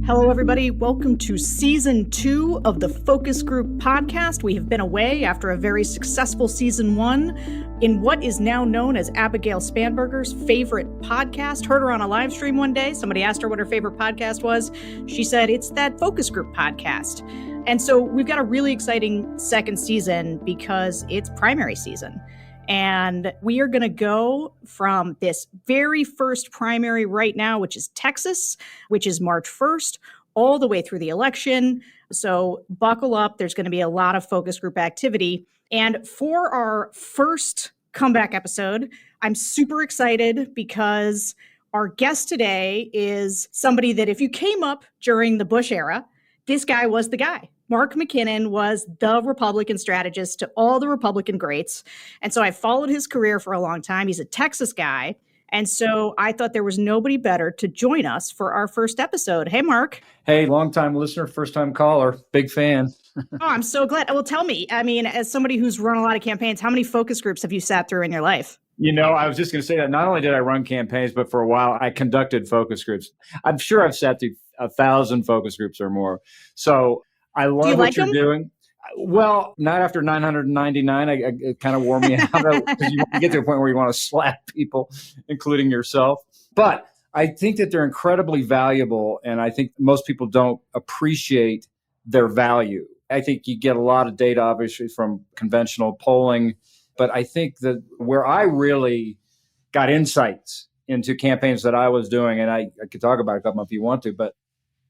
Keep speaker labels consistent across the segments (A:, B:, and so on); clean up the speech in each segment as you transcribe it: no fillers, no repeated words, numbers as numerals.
A: Hello, everybody. Welcome to Season 2 of the Focus Group podcast. We have been away after a very successful Season 1 in what is now known as Abigail Spanberger's favorite podcast. Heard her on a live stream one day. Somebody asked her what her favorite podcast was. She said, it's that Focus Group podcast. And so we've got a really exciting second season because it's primary season. And we are going to go from this very first primary right now, which is Texas, which is March 1st, all the way through the election. So buckle up. There's going to be a lot of focus group activity. And for our first comeback episode, I'm super excited because our guest today is somebody that if you came up during the Bush era, this guy was the guy. Mark McKinnon was the Republican strategist to all the Republican greats. And so I followed his career for a long time. He's a Texas guy. And so I thought there was nobody better to join us for our first episode. Hey, Mark.
B: Hey, longtime listener, first-time caller, big fan.
A: Oh, I'm so glad. Well, tell me, I mean, as somebody who's run a lot of campaigns, how many focus groups have you sat through in your life?
B: You know, I was just going to say that not only did I run campaigns, but for a while I conducted focus groups. I'm sure I've sat through 1,000 focus groups or more. So I love what you're doing. Well, not after 999. It kind of wore me out because you get to a point where you want to slap people, including yourself. But I think that they're incredibly valuable, and I think most people don't appreciate their value. I think you get a lot of data, obviously, from conventional polling, but I think that where I really got insights into campaigns that I was doing, and I could talk about a couple if you want to, but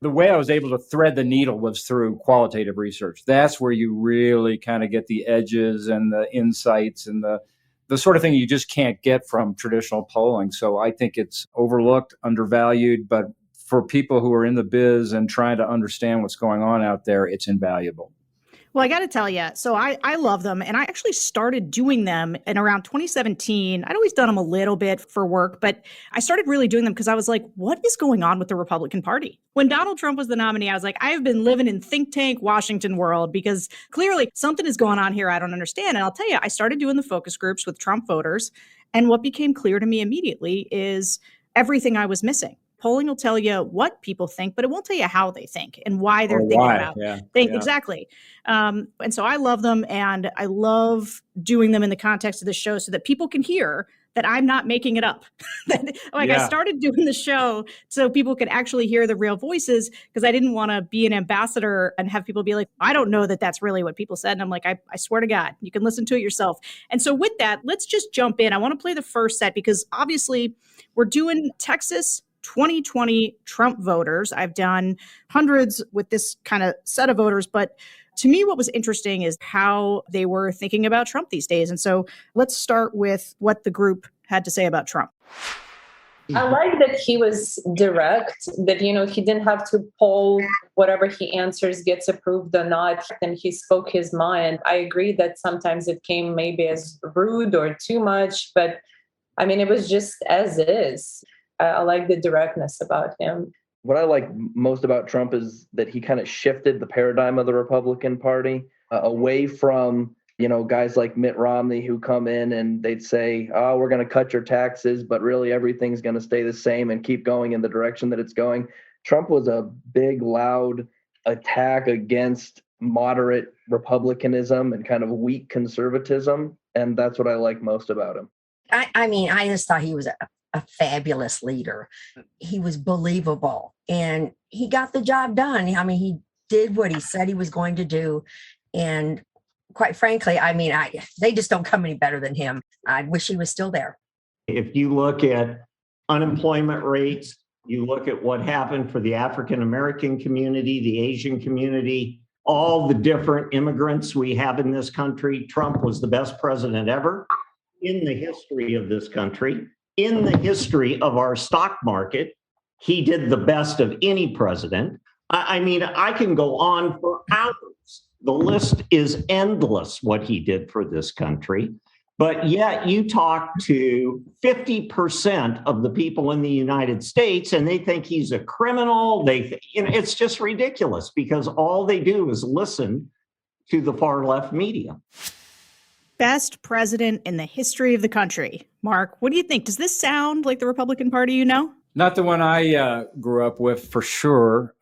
B: the way I was able to thread the needle was through qualitative research. That's where you really kind of get the edges and the insights and the sort of thing you just can't get from traditional polling. So I think it's overlooked, undervalued, but for people who are in the biz and trying to understand what's going on out there, it's invaluable.
A: Well, I got to tell you, so I love them. And I actually started doing them in around 2017. I'd always done them a little bit for work, but I started really doing them because I was like, what is going on with the Republican Party? When Donald Trump was the nominee, I was like, I have been living in think tank Washington world because clearly something is going on here I don't understand. And I'll tell you, I started doing the focus groups with Trump voters. And what became clear to me immediately is everything I was missing. Polling will tell you what people think, but it won't tell you how they think and why they're thinking about things. Exactly. And so I love them, and I love doing them in the context of the show so that people can hear that I'm not making it up. I started doing the show so people could actually hear the real voices because I didn't want to be an ambassador and have people be like, I don't know that that's really what people said. And I'm like, I swear to God, you can listen to it yourself. And so with that, let's just jump in. I want to play the first set because obviously we're doing Texas 2020 Trump voters. I've done hundreds with this kind of set of voters, but to me, what was interesting is how they were thinking about Trump these days. And so let's start with what the group had to say about Trump.
C: I like that he was direct, that, he didn't have to poll whatever he answers gets approved or not. And he spoke his mind. I agree that sometimes it came maybe as rude or too much, but I mean, it was just as is. I like the directness about him.
D: What I like most about Trump is that he kind of shifted the paradigm of the Republican Party away from, guys like Mitt Romney who come in and they'd say, oh, we're going to cut your taxes, but really everything's going to stay the same and keep going in the direction that it's going. Trump was a big, loud attack against moderate republicanism and kind of weak conservatism. And that's what I like most about him.
E: I just thought he was a fabulous leader. He was believable and he got the job done. I mean, he did what he said he was going to do. And quite frankly, they just don't come any better than him. I wish he was still there.
F: If you look at unemployment rates, you look at what happened for the African-American community, the Asian community, all the different immigrants we have in this country, Trump was the best president ever in the history of this country. In the history of our stock market, he did the best of any president. I can go on for hours. The list is endless what he did for this country. But yet you talk to 50% of the people in the United States and they think he's a criminal. It's just ridiculous because all they do is listen to the far left media.
A: Best president in the history of the country. Mark, what do you think? Does this sound like the Republican Party you know?
B: Not the one I grew up with, for sure.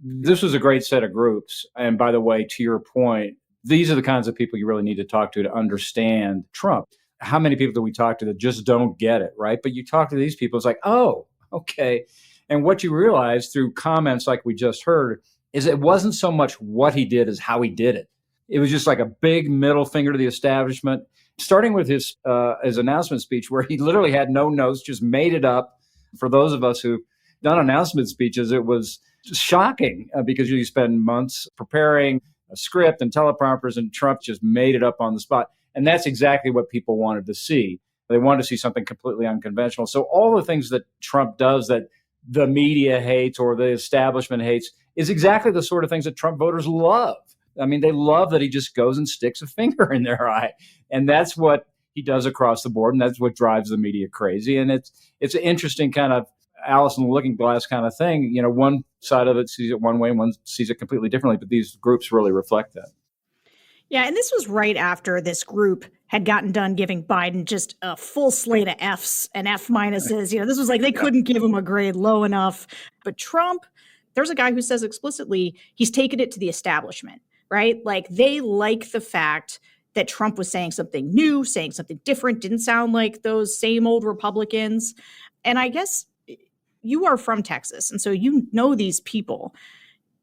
B: This was a great set of groups. And by the way, to your point, these are the kinds of people you really need to talk to understand Trump. How many people do we talk to that just don't get it, right? But you talk to these people, it's like, oh, okay. And what you realize through comments like we just heard is it wasn't so much what he did as how he did it. It was just like a big middle finger to the establishment, starting with his announcement speech where he literally had no notes, just made it up. For those of us who've done announcement speeches, it was shocking because you spend months preparing a script and teleprompters, and Trump just made it up on the spot. And that's exactly what people wanted to see. They wanted to see something completely unconventional. So all the things that Trump does that the media hates or the establishment hates is exactly the sort of things that Trump voters love. I mean, they love that he just goes and sticks a finger in their eye. And that's what he does across the board. And that's what drives the media crazy. And it's an interesting kind of Alice in the Looking Glass kind of thing. You know, one side of it sees it one way and one sees it completely differently. But these groups really reflect that.
A: Yeah, and this was right after this group had gotten done giving Biden just a full slate of Fs and F minuses. You know, this was like they couldn't give him a grade low enough. But Trump, there's a guy who says explicitly he's taken it to the establishment, right? Like they like the fact that Trump was saying something new, saying something different, didn't sound like those same old Republicans. And I guess you are from Texas, and so you know these people.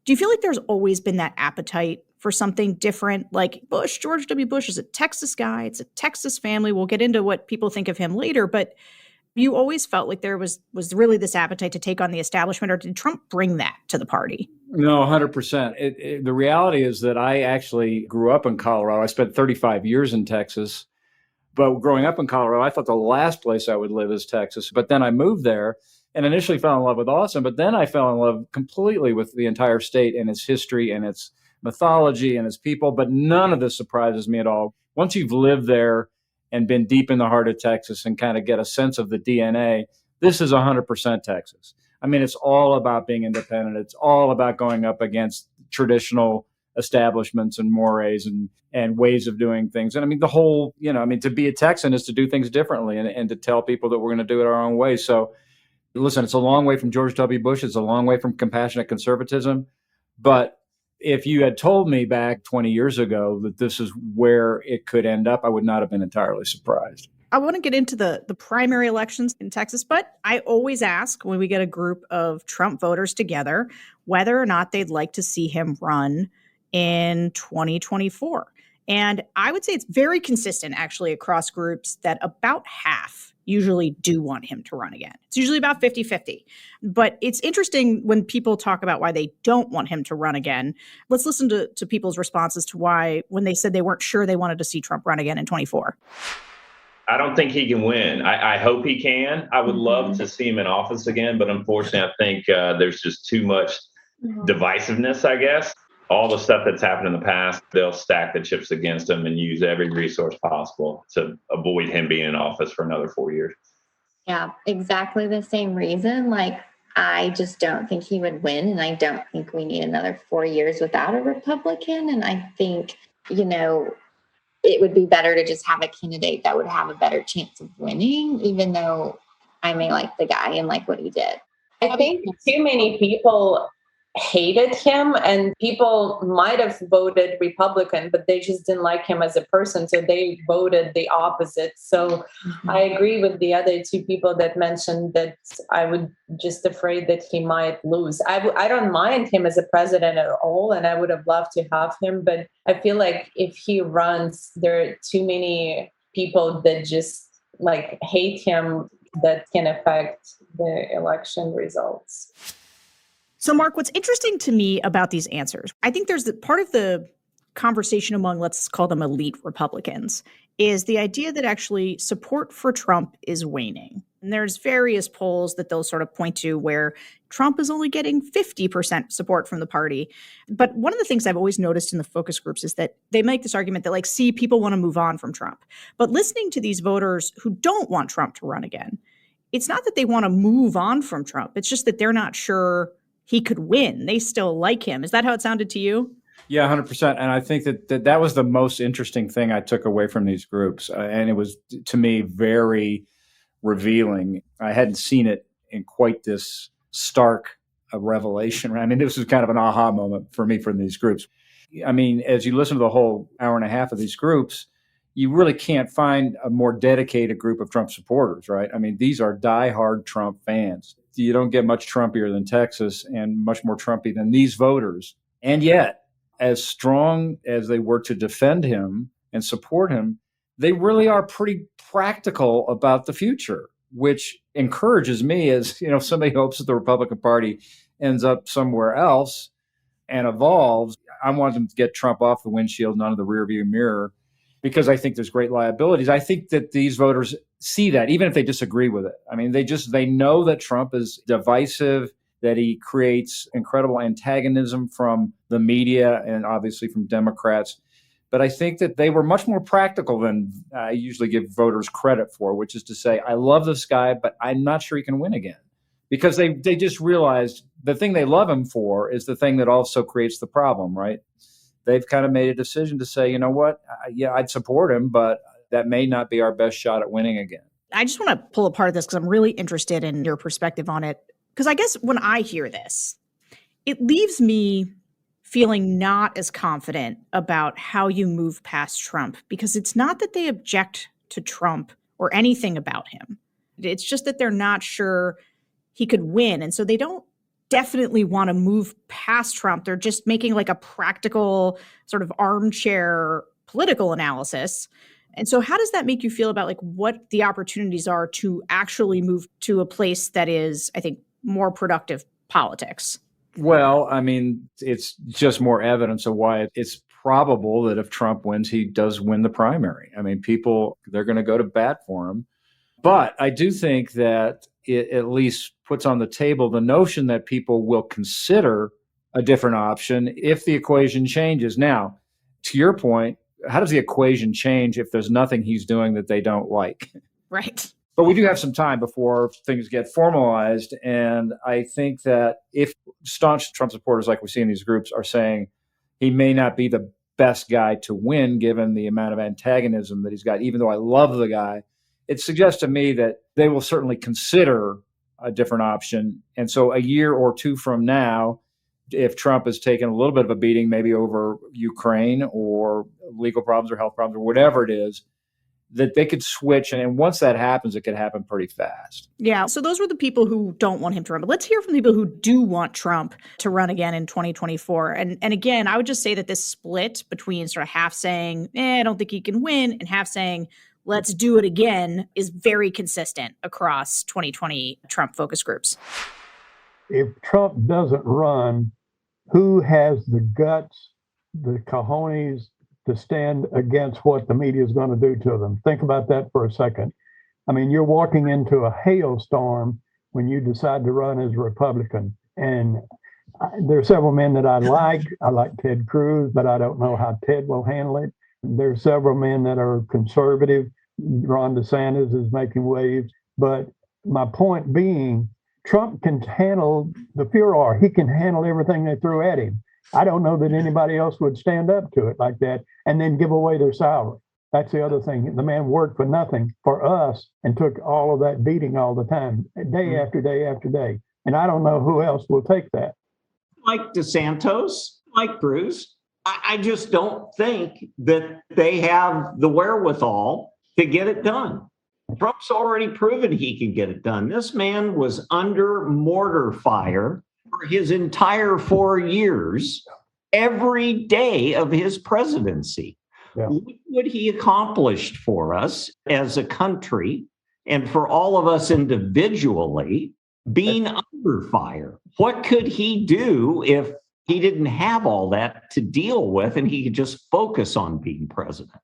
A: Do you feel like there's always been that appetite for something different? Like George W. Bush is a Texas guy. It's a Texas family. We'll get into what people think of him later, but you always felt like there was really this appetite to take on the establishment, or did Trump bring that to the party?
B: No, 100%. The reality is that I actually grew up in Colorado. I spent 35 years in Texas. But growing up in Colorado, I thought the last place I would live is Texas. But then I moved there and initially fell in love with Austin. But then I fell in love completely with the entire state and its history and its mythology and its people. But none of this surprises me at all. Once you've lived there and been deep in the heart of Texas and kind of get a sense of the DNA, this is 100% Texas. I mean, it's all about being independent. It's all about going up against traditional establishments and mores and ways of doing things. And I mean, the whole, to be a Texan is to do things differently and to tell people that we're going to do it our own way. So listen, it's a long way from George W. Bush. It's a long way from compassionate conservatism. But if you had told me back 20 years ago that this is where it could end up, I would not have been entirely surprised.
A: I want to get into the primary elections in Texas, but I always ask when we get a group of Trump voters together whether or not they'd like to see him run in 2024. And I would say it's very consistent actually across groups that about half usually do want him to run again. It's usually about 50-50. But it's interesting when people talk about why they don't want him to run again. Let's listen to people's responses to why when they said they weren't sure they wanted to see Trump run again in 24.
G: I don't think he can win. I hope he can. I would love to see him in office again, but unfortunately, I think there's just too much divisiveness, I guess. All the stuff that's happened in the past, they'll stack the chips against him and use every resource possible to avoid him being in office for another 4 years.
H: Yeah, exactly the same reason. Like, I just don't think he would win, and I don't think we need another 4 years without a Republican. And I think, it would be better to just have a candidate that would have a better chance of winning, even though I may like the guy and like what he did.
C: I think too many people hated him, and people might have voted Republican, but they just didn't like him as a person. So they voted the opposite. So I agree with the other two people that mentioned that I would just afraid that he might lose. I don't mind him as a president at all, and I would have loved to have him. But I feel like if he runs, there are too many people that just hate him that can affect the election results.
A: So, Mark, what's interesting to me about these answers, I think there's part of the conversation among, let's call them elite Republicans, is the idea that actually support for Trump is waning. And there's various polls that they'll sort of point to where Trump is only getting 50% support from the party. But one of the things I've always noticed in the focus groups is that they make this argument that see, people want to move on from Trump. But listening to these voters who don't want Trump to run again, it's not that they want to move on from Trump. It's just that they're not sure he could win. They still like him. Is that how it sounded to you?
B: Yeah, 100%. And I think that was the most interesting thing I took away from these groups. And it was, to me, very revealing. I hadn't seen it in quite this stark revelation. I mean, this was kind of an aha moment for me from these groups. I mean, as you listen to the whole hour and a half of these groups, you really can't find a more dedicated group of Trump supporters, right? I mean, these are diehard Trump fans. You don't get much Trumpier than Texas and much more Trumpy than these voters. And yet, as strong as they were to defend him and support him, they really are pretty practical about the future, which encourages me as, somebody hopes that the Republican Party ends up somewhere else and evolves. I want them to get Trump off the windshield and onto the rearview mirror, because I think there's great liabilities. I think that these voters see that, even if they disagree with it. I mean, they know that Trump is divisive, that he creates incredible antagonism from the media and obviously from Democrats. But I think that they were much more practical than I usually give voters credit for, which is to say, I love this guy, but I'm not sure he can win again. Because they just realized the thing they love him for is the thing that also creates the problem, right? They've kind of made a decision to say, you know what, yeah, I'd support him, but that may not be our best shot at winning again.
A: I just want to pull apart this because I'm really interested in your perspective on it. Because I guess when I hear this, it leaves me feeling not as confident about how you move past Trump, because it's not that they object to Trump or anything about him. It's just that they're not sure he could win. And so they don't definitely want to move past Trump. They're just making like a practical sort of armchair political analysis. And so how does that make you feel about like what the opportunities are to actually move to a place that is, I think, more productive politics?
B: Well, I mean, it's just more evidence of why it's probable that if Trump wins, he does win the primary. I mean, they're going to go to bat for him. But I do think that it at least puts on the table the notion that people will consider a different option if the equation changes. Now, to your point, how does the equation change if there's nothing he's doing that they don't like?
A: Right.
B: But we do have some time before things get formalized. And I think that if staunch Trump supporters like we see in these groups are saying he may not be the best guy to win given the amount of antagonism that he's got, even though I love the guy, it suggests to me that they will certainly consider a different option. And so a year or two from now, if Trump has taken a little bit of a beating, maybe over Ukraine or legal problems or health problems or whatever it is, that they could switch. And once that happens, it could happen pretty fast.
A: Yeah. So those were the people who don't want him to run. But let's hear from people who do want Trump to run again in 2024. And again, I would just say that this split between sort of half saying, I don't think he can win, and half saying, let's do it again, is very consistent across 2020 Trump focus groups.
I: If Trump doesn't run, who has the guts, the cojones to stand against what the media is going to do to them? Think about that for a second. I mean, you're walking into a hailstorm when you decide to run as a Republican. And there are several men that I like. I like Ted Cruz, but I don't know how Ted will handle it. There are several men that are conservative. Ron DeSantis is making waves. But my point being, Trump can handle the furor. He can handle everything they throw at him. I don't know that anybody else would stand up to it like that and then give away their salary. That's the other thing. The man worked for nothing for us and took all of that beating all the time, day after day after day. And I don't know who else will take that.
F: Like DeSantis, like Cruz, I just don't think that they have the wherewithal to get it done. Trump's already proven he can get it done. This man was under mortar fire for his entire 4 years, every day of his presidency. Yeah. What he accomplished for us as a country and for all of us individually being under fire. What could he do if he didn't have all that to deal with and he could just focus on being president?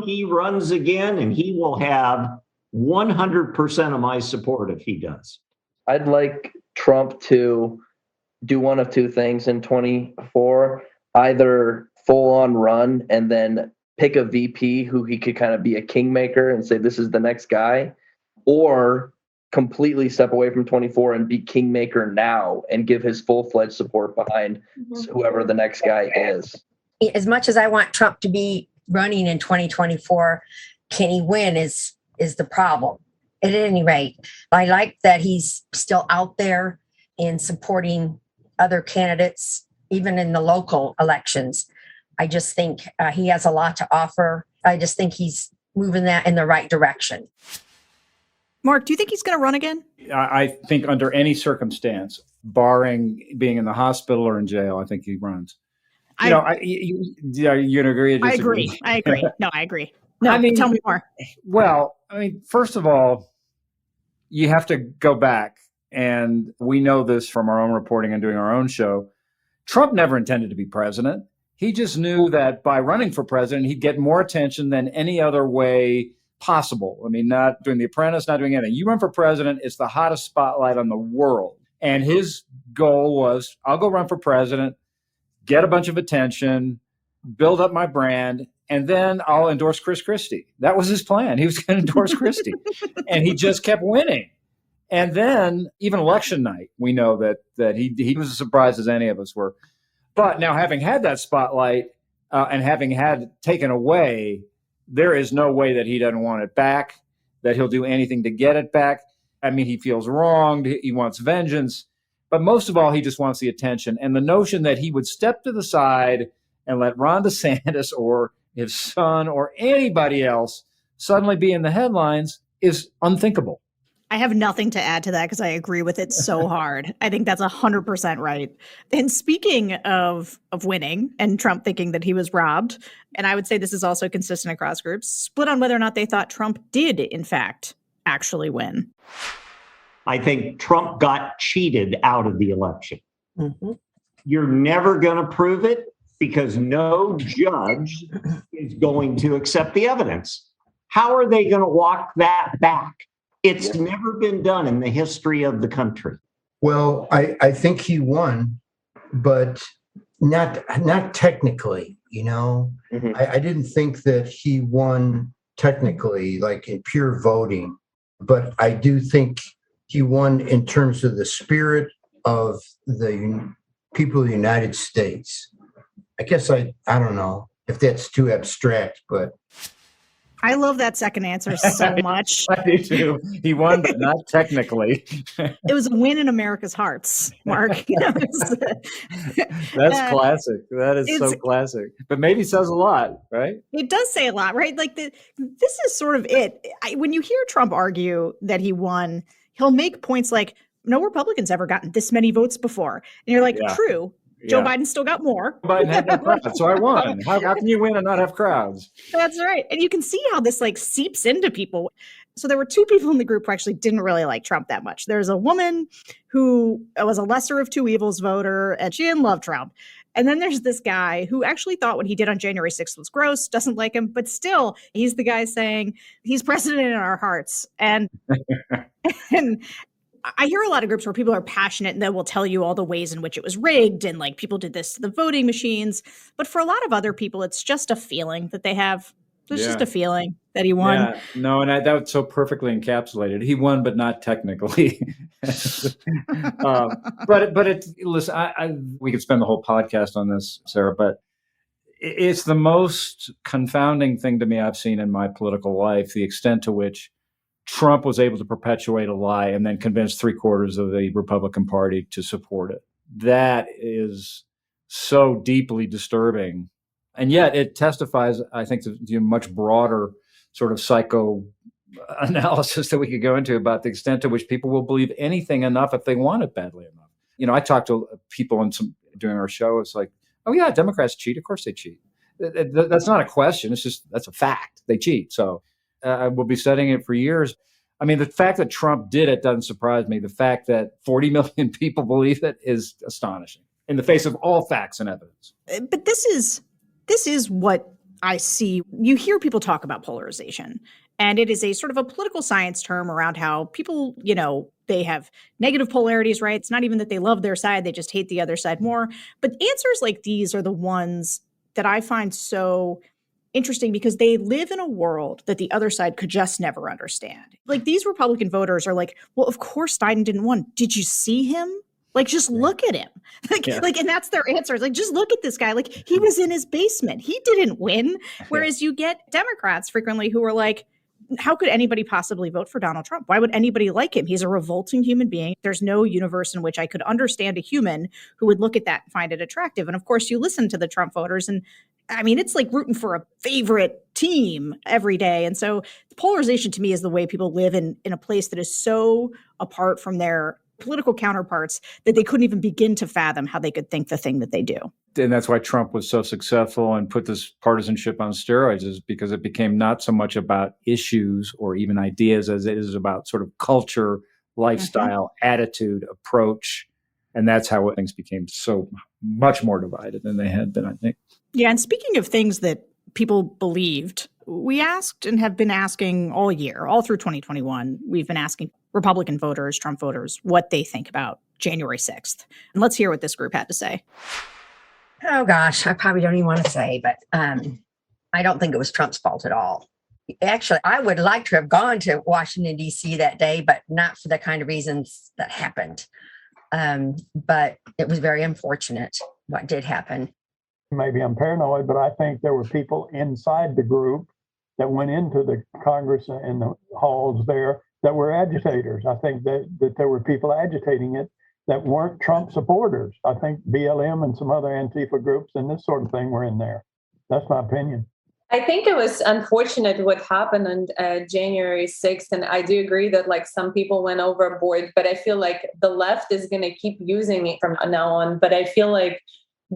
F: He runs again and he will have 100% of my support if he does.
D: I'd like Trump to do one of two things in 24, either full on run and then pick a VP who he could kind of be a kingmaker and say, this is the next guy, or completely step away from 24 and be kingmaker now and give his full-fledged support behind whoever the next guy is.
E: As much as I want Trump to be running in 2024, can he win is the problem. At any rate, I like that he's still out there and supporting other candidates, even in the local elections. I just think he has a lot to offer. I just think he's moving that in the right direction.
A: Mark, do you think he's going to run again?
B: I think under any circumstance, barring being in the hospital or in jail, I think he runs. You agree?
A: I agree. No, I agree. No, tell me more.
B: Well, first of all, you have to go back, and we know this from our own reporting and doing our own show. Trump never intended to be president. He just knew that by running for president, he'd get more attention than any other way possible. Not doing The Apprentice, not doing anything. You run for president, it's the hottest spotlight on the world. And his goal was, I'll go run for president, get a bunch of attention, build up my brand, and then I'll endorse Chris Christie. That was his plan. He was going to endorse Christie. And he just kept winning. And then even election night, we know that he was as surprised as any of us were. But now, having had that spotlight and having had taken away, there is no way that he doesn't want it back, that he'll do anything to get it back. He feels wronged. He wants vengeance. But most of all, he just wants the attention. And the notion that he would step to the side and let Ron DeSantis or his son or anybody else suddenly be in the headlines is unthinkable.
A: I have nothing to add to that because I agree with it so hard. I think that's 100% right. And speaking of winning and Trump thinking that he was robbed, and I would say this is also consistent across groups, split on whether or not they thought Trump did, in fact, actually win.
F: I think Trump got cheated out of the election.
E: Mm-hmm.
F: You're never going to prove it because no judge is going to accept the evidence. How are they going to walk that back? It's never been done in the history of the country.
J: Well, I think he won, but not technically, Mm-hmm. I didn't think that he won technically, like in pure voting, but I do think he won in terms of the spirit of the people of the United States. I guess I don't know if that's too abstract, but
A: I love that second answer so much.
B: I do too. He won, but not technically.
A: It was a win in America's hearts, Mark.
B: That's classic. That is so classic. But maybe says a lot, right?
A: It does say a lot, right? Like this is sort of it. When you hear Trump argue that he won, he'll make points like, no Republicans ever gotten this many votes before. And you're like, true. Joe Biden still got more.
B: Biden had no crowd, so I won. How can you win and not have crowds?
A: That's right. And you can see how this seeps into people. So there were two people in the group who actually didn't really like Trump that much. There's a woman who was a lesser of two evils voter, and she didn't love Trump. And then there's this guy who actually thought what he did on January 6th was gross, doesn't like him, but still, he's the guy saying he's president in our hearts. And I hear a lot of groups where people are passionate and they will tell you all the ways in which it was rigged and people did this to the voting machines. But for a lot of other people, it's just a feeling that they have. There's just a feeling that he won.
B: Yeah. No, and that was so perfectly encapsulated. He won, but not technically. Listen, we could spend the whole podcast on this, Sarah, but it's the most confounding thing to me I've seen in my political life, the extent to which Trump was able to perpetuate a lie and then convince 3/4 of the Republican Party to support it. That is so deeply disturbing. And yet it testifies, I think, to a much broader sort of psychoanalysis that we could go into about the extent to which people will believe anything enough if they want it badly enough. I talked to people during our show. It's like, oh, yeah, Democrats cheat. Of course they cheat. That's not a question. It's just that's a fact. They cheat. So we'll be studying it for years. The fact that Trump did it doesn't surprise me. The fact that 40 million people believe it is astonishing in the face of all facts and evidence.
A: But this is what I see. You hear people talk about polarization, and it is a sort of a political science term around how people, they have negative polarities, right? It's not even that they love their side. They just hate the other side more. But answers like these are the ones that I find so interesting because they live in a world that the other side could just never understand. These Republican voters are like, well, of course Biden didn't win. Did you see him? Just look at him. And that's their answer. It's just look at this guy. He was in his basement. He didn't win. Whereas you get Democrats frequently who are like, how could anybody possibly vote for Donald Trump? Why would anybody like him? He's a revolting human being. There's no universe in which I could understand a human who would look at that and find it attractive. And of course, you listen to the Trump voters, and I mean, it's like rooting for a favorite team every day. And so polarization to me is the way people live in a place that is so apart from their political counterparts that they couldn't even begin to fathom how they could think the thing that they do.
B: And that's why Trump was so successful and put this partisanship on steroids, is because it became not so much about issues or even ideas as it is about sort of culture, lifestyle, attitude, approach. And that's how things became so much more divided than they had been, I think.
A: Yeah. And speaking of things that people believed, we asked and have been asking all year, all through 2021, we've been asking Republican voters, Trump voters, what they think about January 6th. And let's hear what this group had to say.
E: Oh, gosh, I probably don't even want to say, but I don't think it was Trump's fault at all. Actually, I would like to have gone to Washington, D.C. that day, but not for the kind of reasons that happened. But it was very unfortunate what did happen.
I: Maybe I'm paranoid, but I think there were people inside the group that went into the Congress and the halls there that were agitators. I think that there were people agitating it that weren't Trump supporters. I think BLM and some other Antifa groups and this sort of thing were in there. That's my opinion.
C: I think it was unfortunate what happened on January 6th. And I do agree that like some people went overboard, but I feel like the left is going to keep using it from now on. But I feel like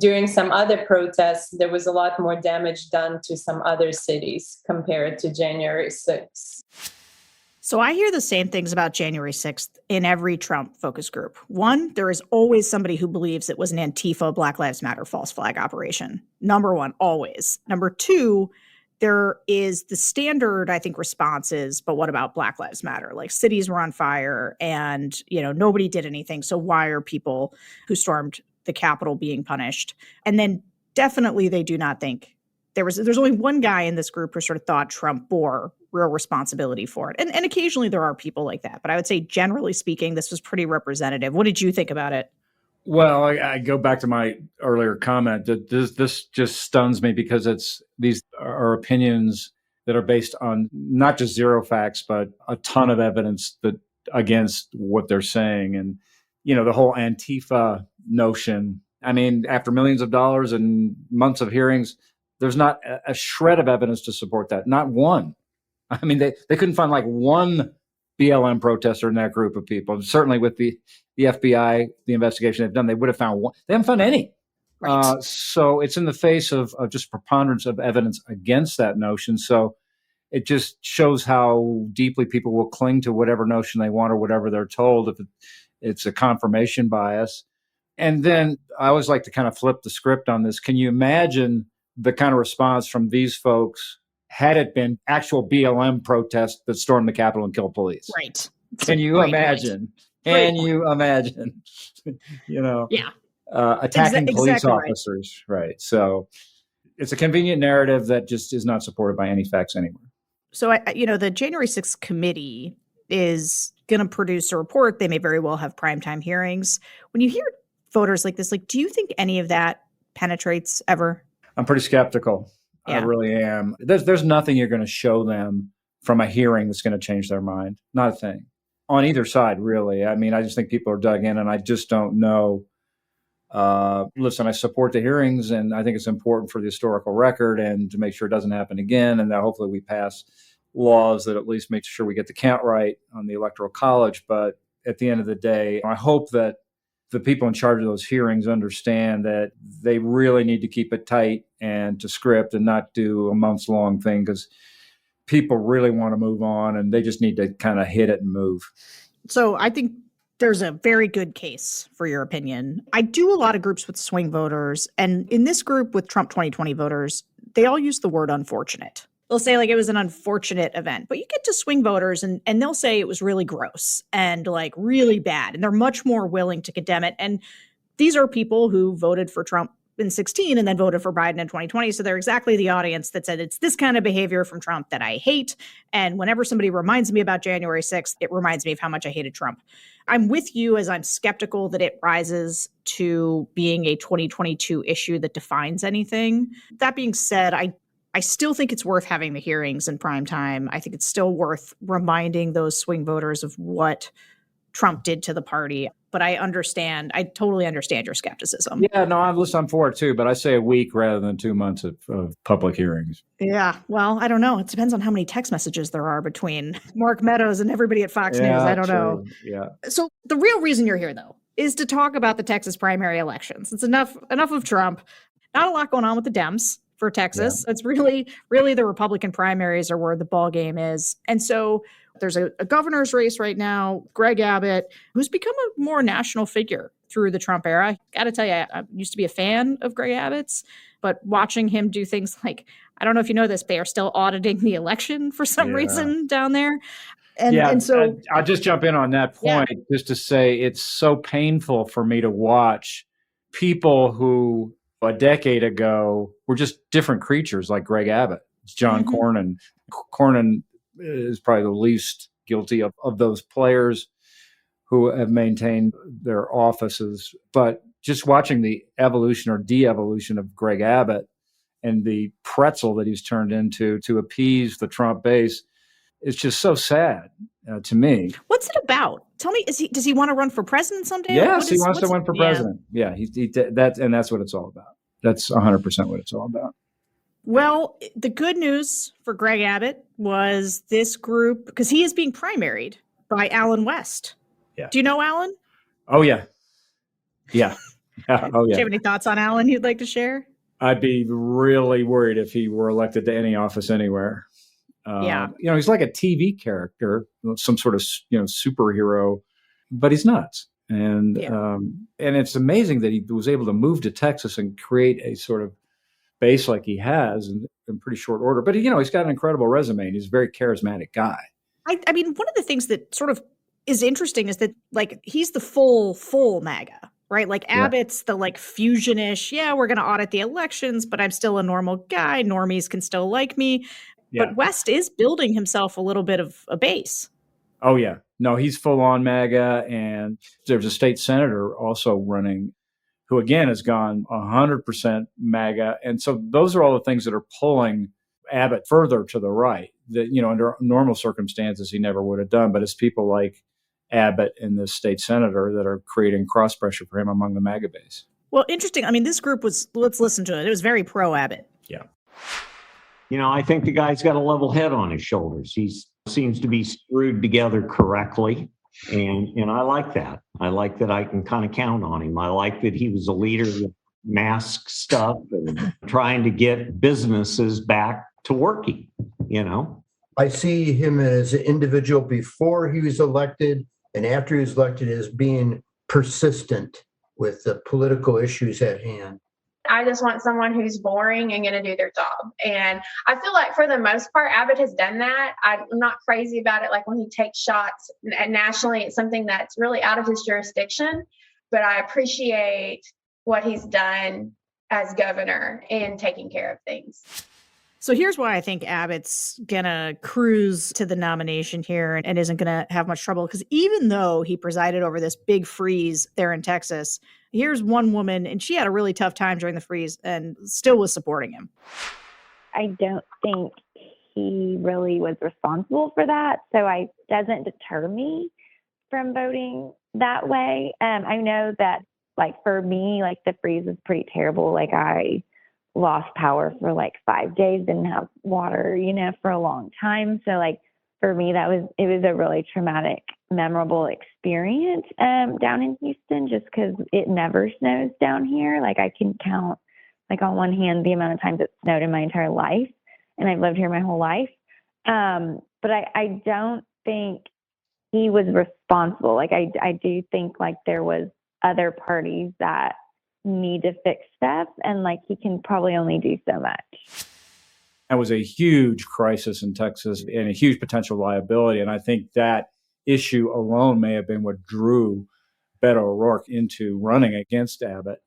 C: during some other protests, there was a lot more damage done to some other cities compared to January 6th.
A: So I hear the same things about January 6th in every Trump focus group. One, there is always somebody who believes it was an Antifa Black Lives Matter false flag operation. Number one, always. Number two, there is the standard, I think, responses, but what about Black Lives Matter? Like cities were on fire and, nobody did anything. So why are people who stormed the Capitol being punished? And then definitely they do not think there's only one guy in this group who sort of thought Trump bore real responsibility for it. And occasionally there are people like that. But I would say, generally speaking, this was pretty representative. What did you think about it?
B: Well, I go back to my earlier comment that this just stuns me because these are opinions that are based on not just zero facts, but a ton of evidence that against what they're saying. And, the whole Antifa notion, I mean, after millions of dollars and months of hearings, there's not a shred of evidence to support that. Not one. I mean, they couldn't find like one BLM protester in that group of people. Certainly with the FBI, the investigation they've done, they would have found one. They haven't found any.
A: Right.
B: So it's in the face of just preponderance of evidence against that notion. So it just shows how deeply people will cling to whatever notion they want or whatever they're told if it's a confirmation bias. And then I always like to kind of flip the script on this. Can you imagine the kind of response from these folks had it been actual BLM protests that stormed the Capitol and killed police?
A: Right.
B: Can you imagine? Can you imagine?
A: Yeah.
B: Attacking police
A: exactly
B: officers. Right. So it's a convenient narrative that just is not supported by any facts anywhere.
A: So, the January 6th committee is going to produce a report. They may very well have primetime hearings. When you hear voters like this, do you think any of that penetrates ever?
B: I'm pretty skeptical.
A: Yeah.
B: I really am. There's nothing you're going to show them from a hearing that's going to change their mind. Not a thing. On either side, really. I mean, I just think people are dug in, and I just don't know. Listen, I support the hearings, and I think it's important for the historical record and to make sure it doesn't happen again, and that hopefully we pass laws that at least make sure we get the count right on the Electoral College. But at the end of the day, I hope that the people in charge of those hearings understand that they really need to keep it tight and to script and not do a months-long thing, because people really want to move on and they just need to kind of hit it and move.
A: So I think there's a very good case for your opinion. I do a lot of groups with swing voters, and in this group with Trump 2020 voters, they all use the word unfortunate. They'll say it was an unfortunate event, but you get to swing voters and they'll say it was really gross and really bad. And they're much more willing to condemn it. And these are people who voted for Trump in 2016 and then voted for Biden in 2020. So they're exactly the audience that said it's this kind of behavior from Trump that I hate. And whenever somebody reminds me about January 6th, it reminds me of how much I hated Trump. I'm with you as I'm skeptical that it rises to being a 2022 issue that defines anything. That being said, I I still think it's worth having the hearings in prime time. I think it's still worth reminding those swing voters of what Trump did to the party. But I totally understand your skepticism.
B: Yeah, no, I'm for it too, but I say a week rather than 2 months of public hearings.
A: Yeah, well, I don't know. It depends on how many text messages there are between Mark Meadows and everybody at Fox News. I don't know.
B: Yeah.
A: So the real reason you're here, though, is to talk about the Texas primary elections. It's enough of Trump. Not a lot going on with the Dems for Texas. Yeah. It's really the Republican primaries are where the ball game is. And so there's a governor's race right now, Greg Abbott, who's become a more national figure through the Trump era. Got to tell you, I used to be a fan of Greg Abbott's, but watching him do things like, I don't know if you know this, they are still auditing the election for some reason down there. And so
B: I'll just jump in on that point just to say it's so painful for me to watch people who a decade ago were just different creatures like Greg Abbott. It's John Cornyn. Cornyn is probably the least guilty of those players who have maintained their offices. But just watching the evolution or de-evolution of Greg Abbott and the pretzel that he's turned into to appease the Trump base, it's just so sad to me.
A: What's it about? Tell me, does he want to run for president someday?
B: Yes, he wants to run for president. Yeah, that's what it's all about. That's 100% what it's all about.
A: Well, the good news for Greg Abbott was this group, because he is being primaried by Alan West.
B: Yeah.
A: Do you know Alan?
B: Oh, yeah. Yeah. Oh, yeah.
A: Do you have any thoughts on Alan you'd like to share?
B: I'd be really worried if he were elected to any office anywhere. He's like a TV character, some sort of superhero, but he's nuts. And it's amazing that he was able to move to Texas and create a sort of base like he has in pretty short order. But he's got an incredible resume and he's a very charismatic guy.
A: I mean, one of the things that sort of is interesting is that like he's the full MAGA, right? Like Abbott's the like fusionish. Yeah, we're going to audit the elections, but I'm still a normal guy. Normies can still like me. Yeah. But West is building himself a little bit of a base.
B: Oh, yeah. No, he's full on MAGA. And there's a state senator also running who, again, has gone 100% MAGA. And so those are all the things that are pulling Abbott further to the right that, under normal circumstances, he never would have done. But it's people like Abbott and the state senator that are creating cross pressure for him among the MAGA base.
A: Well, interesting. I mean, this group let's listen to it. It was very pro Abbott.
B: Yeah.
F: I think the guy's got a level head on his shoulders. He seems to be screwed together correctly. And I like that. I like that I can kind of count on him. I like that he was a leader with mask stuff and trying to get businesses back to working,
J: I see him as an individual before he was elected and after he was elected as being persistent with the political issues at hand.
K: I just want someone who's boring and going to do their job. And I feel like for the most part, Abbott has done that. I'm not crazy about it. Like when he takes shots nationally, it's something that's really out of his jurisdiction. But I appreciate what he's done as governor in taking care of things.
A: So here's why I think Abbott's going to cruise to the nomination here and isn't going to have much trouble. Because even though he presided over this big freeze there in Texas, here's one woman, and she had a really tough time during the freeze and still was supporting him.
L: I don't think he really was responsible for that. So it doesn't deter me from voting that way. I know that, like, for me, like, the freeze was pretty terrible. Like, I lost power for like 5 days, didn't have water, for a long time. So like for me, it was a really traumatic, memorable experience down in Houston, just because it never snows down here. Like I can count like on one hand the amount of times it snowed in my entire life, and I've lived here my whole life. But I don't think he was responsible. Like I do think like there was other parties that need to fix stuff, and like he can probably only do so much.
B: That was a huge crisis in Texas and a huge potential liability. And I think that issue alone may have been what drew Beto O'Rourke into running against Abbott.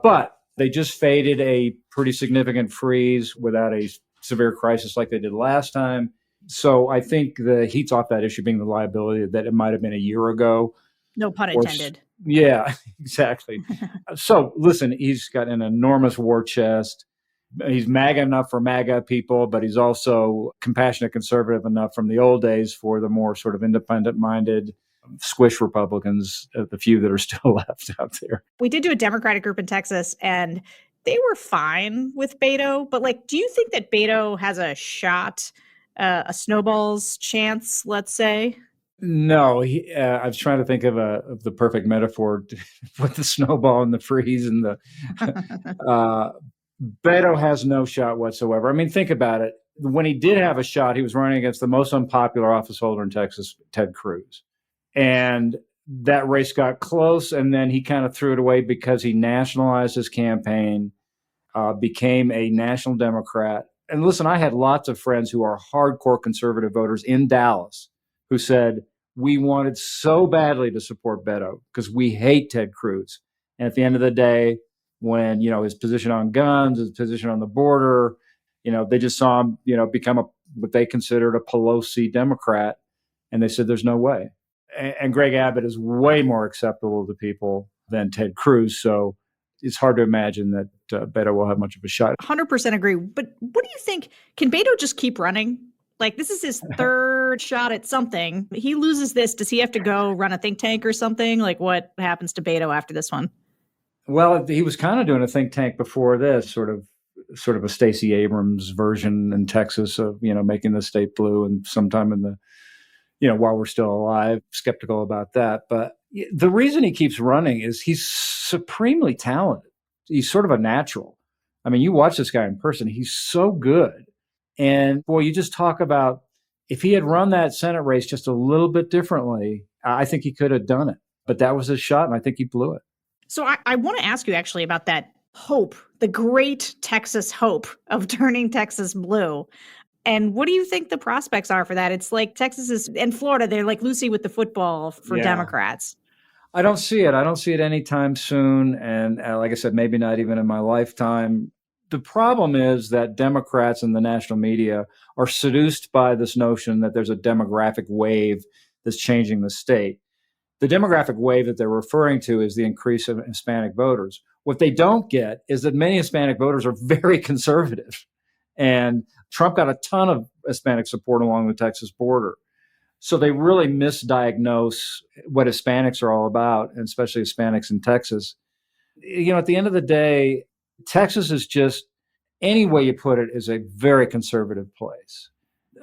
B: But they just faded a pretty significant freeze without a severe crisis like they did last time. So I think the heat's off that issue being the liability that it might have been a year ago.
A: No pun intended.
B: Yeah, exactly. So listen, he's got an enormous war chest. He's MAGA enough for MAGA people, but he's also compassionate conservative enough from the old days for the more sort of independent-minded squish Republicans, the few that are still left out there.
A: We did do a Democratic group in Texas, and they were fine with Beto. But do you think that Beto has a shot, a snowball's chance, let's say?
B: No, I was trying to think of the perfect metaphor with the snowball and the freeze and the Beto has no shot whatsoever. I mean, think about it. When he did have a shot, he was running against the most unpopular office holder in Texas, Ted Cruz. And that race got close, and then he kind of threw it away because he nationalized his campaign, became a national Democrat. And listen, I had lots of friends who are hardcore conservative voters in Dallas who said, we wanted so badly to support Beto because we hate Ted Cruz. And at the end of the day, when, his position on guns, his position on the border, they just saw him, become what they considered a Pelosi Democrat. And they said, there's no way. And Greg Abbott is way more acceptable to people than Ted Cruz. So it's hard to imagine that Beto will have much of a shot.
A: 100% agree. But what do you think? Can Beto just keep running? This is his third shot at something. He loses this. Does he have to go run a think tank or something? What happens to Beto after this one?
B: Well, he was kind of doing a think tank before this, sort of a Stacey Abrams version in Texas of, making the state blue, and sometime in the, while we're still alive, skeptical about that. But the reason he keeps running is he's supremely talented. He's sort of a natural. I mean, you watch this guy in person, he's so good. And boy, you just talk about if he had run that Senate race just a little bit differently, I think he could have done it. But that was his shot, and I think he blew it.
A: So I want to ask you actually about that hope, the great Texas hope of turning Texas blue. And what do you think the prospects are for that? It's like Texas is, and Florida, they're like Lucy with the football for Democrats.
B: I don't see it. I don't see it anytime soon. And like I said, maybe not even in my lifetime. The problem is that Democrats and the national media are seduced by this notion that there's a demographic wave that's changing the state. The demographic wave that they're referring to is the increase of Hispanic voters. What they don't get is that many Hispanic voters are very conservative. And Trump got a ton of Hispanic support along the Texas border. So they really misdiagnose what Hispanics are all about, and especially Hispanics in Texas. At the end of the day, Texas is just, any way you put it, is a very conservative place.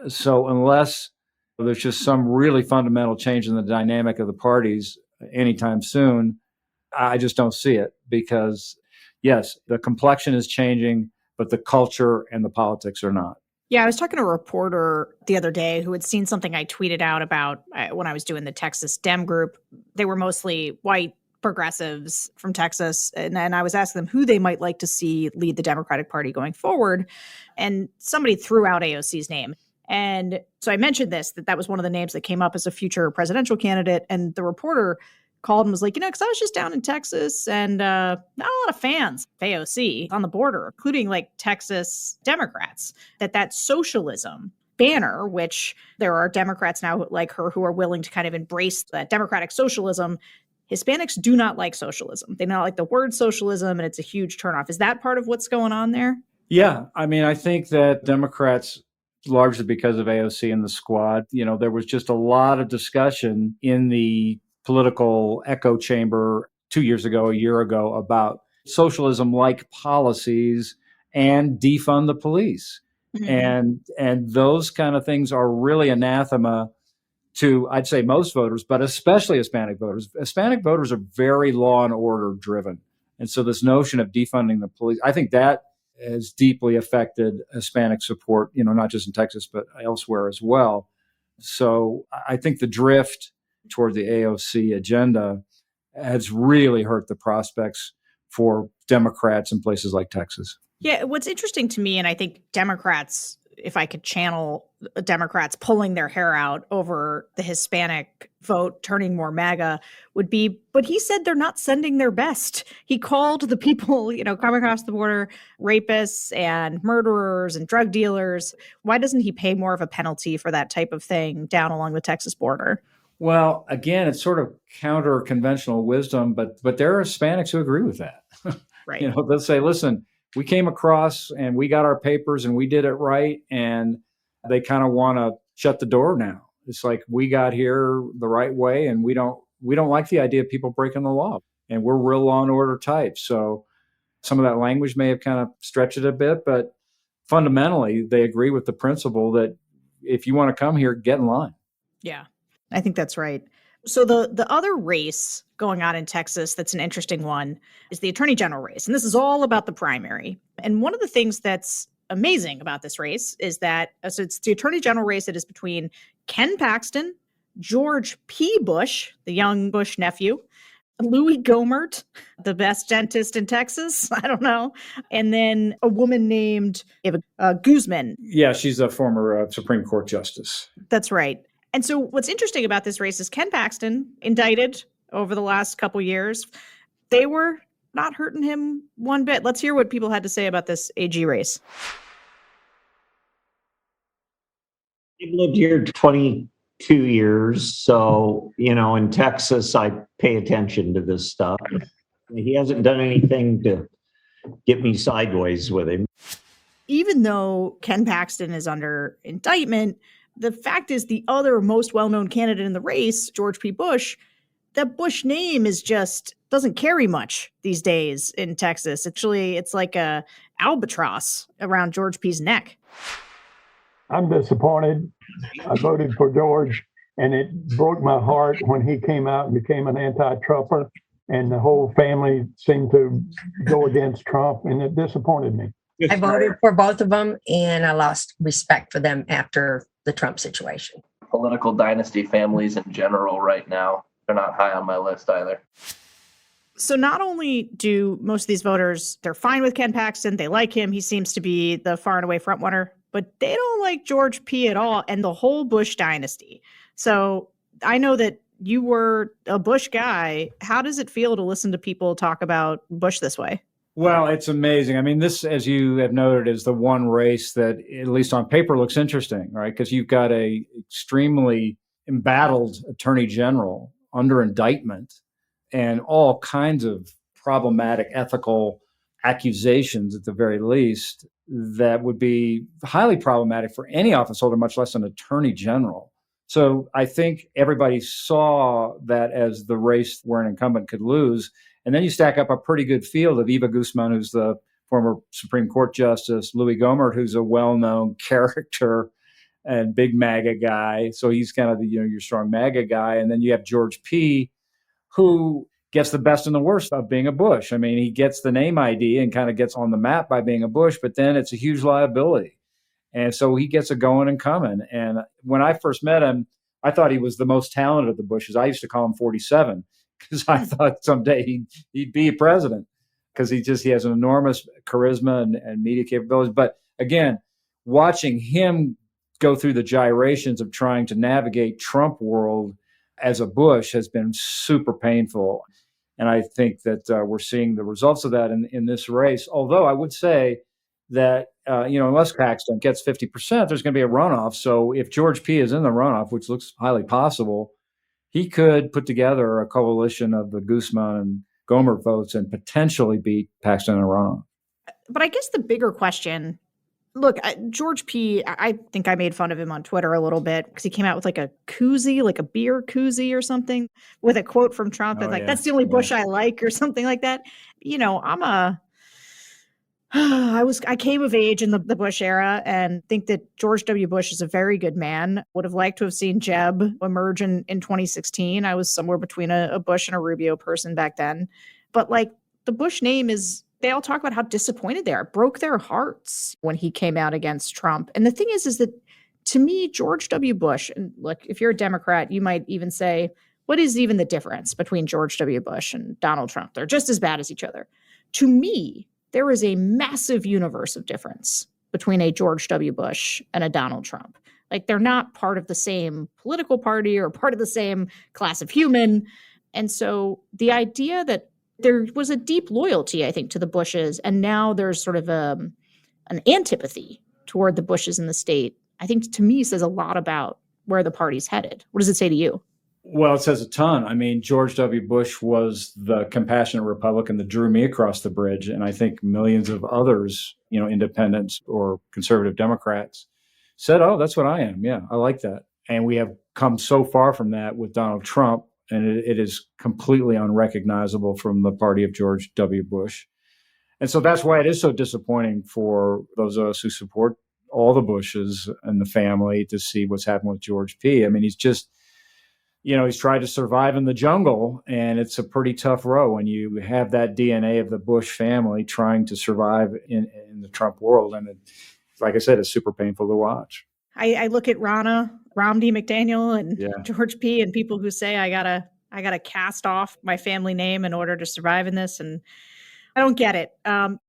B: So unless there's just some really fundamental change in the dynamic of the parties anytime soon, I just don't see it, because yes, the complexion is changing, but the culture and the politics are not.
A: Yeah, I was talking to a reporter the other day who had seen something I tweeted out about when I was doing the Texas Dem group. They were mostly white progressives from Texas. And I was asking them who they might like to see lead the Democratic Party going forward. And somebody threw out AOC's name. And so I mentioned that was one of the names that came up as a future presidential candidate. And the reporter called and was like, because I was just down in Texas and not a lot of fans of AOC on the border, including Texas Democrats, that socialism banner, which there are Democrats now like her who are willing to kind of embrace that democratic socialism. Hispanics do not like socialism. They don't like the word socialism, and it's a huge turnoff. Is that part of what's going on there?
B: Yeah. I mean, I think that Democrats, largely because of AOC and the squad, there was just a lot of discussion in the political echo chamber 2 years ago, a year ago, about socialism-like policies and defund the police. Mm-hmm. And those kind of things are really anathema to, I'd say, most voters, but especially Hispanic voters. Hispanic voters are very law and order driven. And so this notion of defunding the police, I think that has deeply affected Hispanic support, not just in Texas, but elsewhere as well. So I think the drift toward the AOC agenda has really hurt the prospects for Democrats in places like Texas.
A: Yeah, what's interesting to me, and I think Democrats, if I could channel Democrats pulling their hair out over the Hispanic vote turning more MAGA, would be, but he said they're not sending their best. He called the people, coming across the border, rapists and murderers and drug dealers. Why doesn't he pay more of a penalty for that type of thing down along the Texas border?
B: Well, again, it's sort of counter conventional wisdom, but there are Hispanics who agree with that.
A: Right.
B: They'll say, listen, we came across and we got our papers and we did it right. And they kind of want to shut the door now. It's like, we got here the right way, and we don't like the idea of people breaking the law, and we're real law and order types. So some of that language may have kind of stretched it a bit, but fundamentally they agree with the principle that if you want to come here, get in line.
A: Yeah, I think that's right. So the other race going on in Texas that's an interesting one is the attorney general race. And this is all about the primary. And one of the things that's amazing about this race is that so it's the attorney general race that is between Ken Paxton, George P. Bush, the young Bush nephew, Louis Gohmert, the best dentist in Texas, I don't know, and then a woman named Eva Guzman.
B: Yeah, she's a former Supreme Court justice.
A: That's right. And so what's interesting about this race is Ken Paxton, indicted over the last couple years, they were not hurting him one bit. Let's hear what people had to say about this AG race.
F: I've lived here 22 years. So, in Texas, I pay attention to this stuff. He hasn't done anything to get me sideways with him.
A: Even though Ken Paxton is under indictment, the fact is the other most well-known candidate in the race, George P. Bush, that Bush name is just doesn't carry much these days in Texas. Actually, it's like a albatross around George P.'s neck.
I: I'm disappointed. I voted for George, and it broke my heart when he came out and became an anti-Trumper, and the whole family seemed to go against Trump, and it disappointed me.
E: I voted for both of them, and I lost respect for them after the Trump situation.
D: Political dynasty families in general right now, they're not high on my list either.
A: So not only do most of these voters, they're fine with Ken Paxton, they like him, he seems to be the far and away front runner, but they don't like George P. at all and the whole Bush dynasty. So I know that you were a Bush guy. How does it feel to listen to people talk about Bush this way?
B: Well, it's amazing. I mean, this, as you have noted, is the one race that, at least on paper, looks interesting, right? Because you've got a extremely embattled attorney general under indictment and all kinds of problematic ethical accusations, at the very least, that would be highly problematic for any office holder, much less an attorney general. So I think everybody saw that as the race where an incumbent could lose. And then you stack up a pretty good field of Eva Guzman, who's the former Supreme Court justice, Louis Gohmert, who's a well-known character and big MAGA guy. So he's kind of the, your strong MAGA guy. And then you have George P., who gets the best and the worst of being a Bush. I mean, he gets the name ID and kind of gets on the map by being a Bush, but then it's a huge liability. And so he gets a going and coming. And when I first met him, I thought he was the most talented of the Bushes. I used to call him 47 because I thought someday he'd be a president because he has an enormous charisma and media capabilities. But again, watching him go through the gyrations of trying to navigate Trump world as a Bush has been super painful. And I think that we're seeing the results of that in this race. Although I would say that, unless Paxton gets 50%, there's going to be a runoff. So if George P. is in the runoff, which looks highly possible, he could put together a coalition of the Guzman and Gohmert votes and potentially beat Paxton in a runoff.
A: But I guess the bigger question, look, George P., I think I made fun of him on Twitter a little bit because he came out with like a koozie, like a beer koozie or something with a quote from Trump. And that's the only Bush I like or something like that. I came of age in the Bush era and think that George W. Bush is a very good man. Would have liked to have seen Jeb emerge in 2016. I was somewhere between a Bush and a Rubio person back then. But the Bush name is, they all talk about how disappointed they are. It broke their hearts when he came out against Trump. And the thing is that to me, George W. Bush, and look, if you're a Democrat, you might even say, what is even the difference between George W. Bush and Donald Trump? They're just as bad as each other. To me, there is a massive universe of difference between a George W. Bush and a Donald Trump. They're not part of the same political party or part of the same class of human. And so the idea that there was a deep loyalty, I think, to the Bushes, and now there's sort of an antipathy toward the Bushes in the state, I think to me says a lot about where the party's headed. What does it say to you?
B: Well, it says a ton. I mean, George W. Bush was the compassionate Republican that drew me across the bridge. And I think millions of others, independents or conservative Democrats said, oh, that's what I am. Yeah, I like that. And we have come so far from that with Donald Trump, and it is completely unrecognizable from the party of George W. Bush. And so that's why it is so disappointing for those of us who support all the Bushes and the family to see what's happened with George P. I mean, he's tried to survive in the jungle, and it's a pretty tough row when you have that DNA of the Bush family trying to survive in the Trump world. And like I said, it's super painful to watch.
A: I look at Romney McDaniel and George P. and people who say I gotta cast off my family name in order to survive in this, and I don't get it.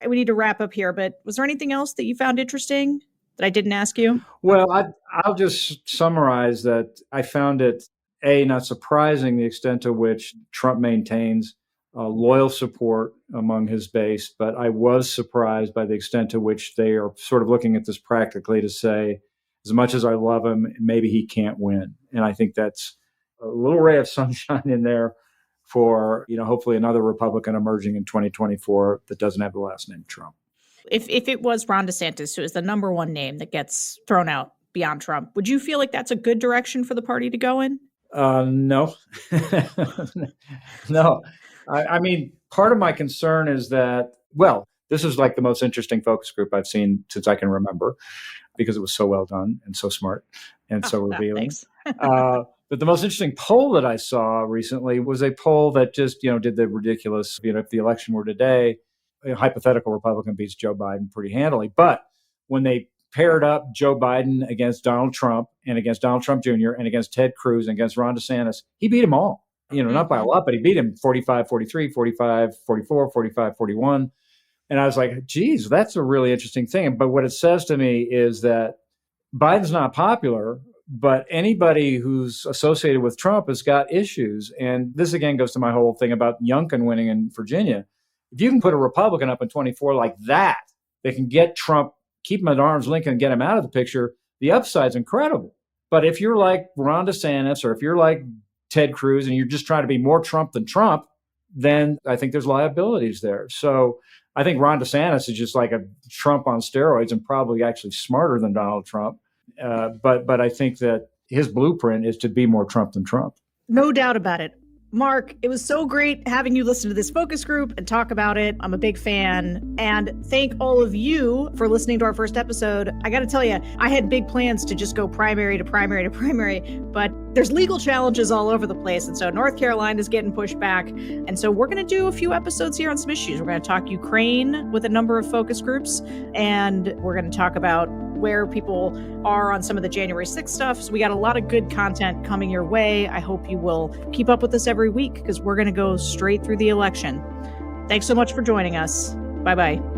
A: We need to wrap up here, but was there anything else that you found interesting that I didn't ask you?
B: Well, I'll just summarize that I found it not surprising the extent to which Trump maintains loyal support among his base, but I was surprised by the extent to which they are sort of looking at this practically to say, as much as I love him, maybe he can't win. And I think that's a little ray of sunshine in there for, hopefully another Republican emerging in 2024 that doesn't have the last name Trump.
A: If it was Ron DeSantis, who is the number one name that gets thrown out beyond Trump, would you feel like that's a good direction for the party to go in?
B: No. No. I mean, part of my concern is that, this is like the most interesting focus group I've seen since I can remember, because it was so well done and so smart and so revealing. But the most interesting poll that I saw recently was a poll that just, did the ridiculous, if the election were today, a hypothetical Republican beats Joe Biden pretty handily. But when they paired up Joe Biden against Donald Trump and against Donald Trump Jr. and against Ted Cruz and against Ron DeSantis, he beat them all, not by a lot, but he beat him 45-43, 45-44, 45-41. And I was like, geez, that's a really interesting thing. But what it says to me is that Biden's not popular, but anybody who's associated with Trump has got issues. And this again goes to my whole thing about Youngkin winning in Virginia. If you can put a Republican up in 24 like that, they can get Trump, keep him at arm's length and get him out of the picture, the upside's incredible. But if you're like Ron DeSantis or if you're like Ted Cruz and you're just trying to be more Trump than Trump, then I think there's liabilities there. So I think Ron DeSantis is just like a Trump on steroids and probably actually smarter than Donald Trump. But I think that his blueprint is to be more Trump than Trump.
A: No doubt about it. Mark, it was so great having you listen to this focus group and talk about it. I'm a big fan. And thank all of you for listening to our first episode. I got to tell you, I had big plans to just go primary to primary to primary, but there's legal challenges all over the place. And so North Carolina is getting pushed back. And so we're going to do a few episodes here on some issues. We're going to talk Ukraine with a number of focus groups, and we're going to talk about where people are on some of the January 6th stuff. So we got a lot of good content coming your way. I hope you will keep up with us every week because we're going to go straight through the election. Thanks so much for joining us. Bye-bye.